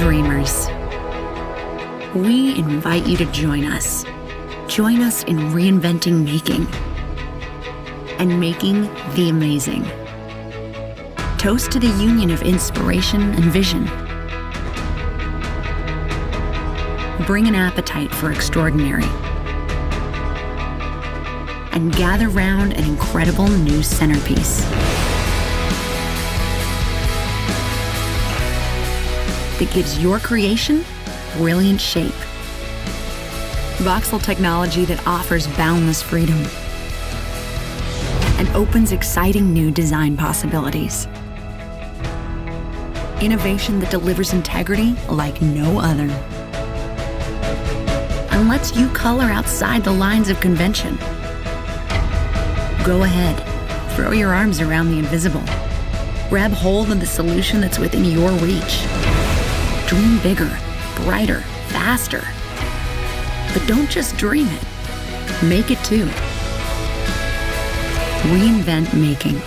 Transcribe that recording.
dreamers. We invite you to join us. Join us in reinventing making and making the amazing. Toast to the union of inspiration and vision. Bring an appetite for extraordinary. And gather round an incredible new centerpiece. That gives your creation brilliant shape. Voxel Technology that offers boundless freedom and opens exciting new design possibilities. Innovation that delivers integrity like no other. And lets you color outside the lines of convention. Go ahead, throw your arms around the invisible. Grab hold of the solution that's within your reach. Dream bigger, brighter, faster. But don't just dream it, make it too. Reinvent making.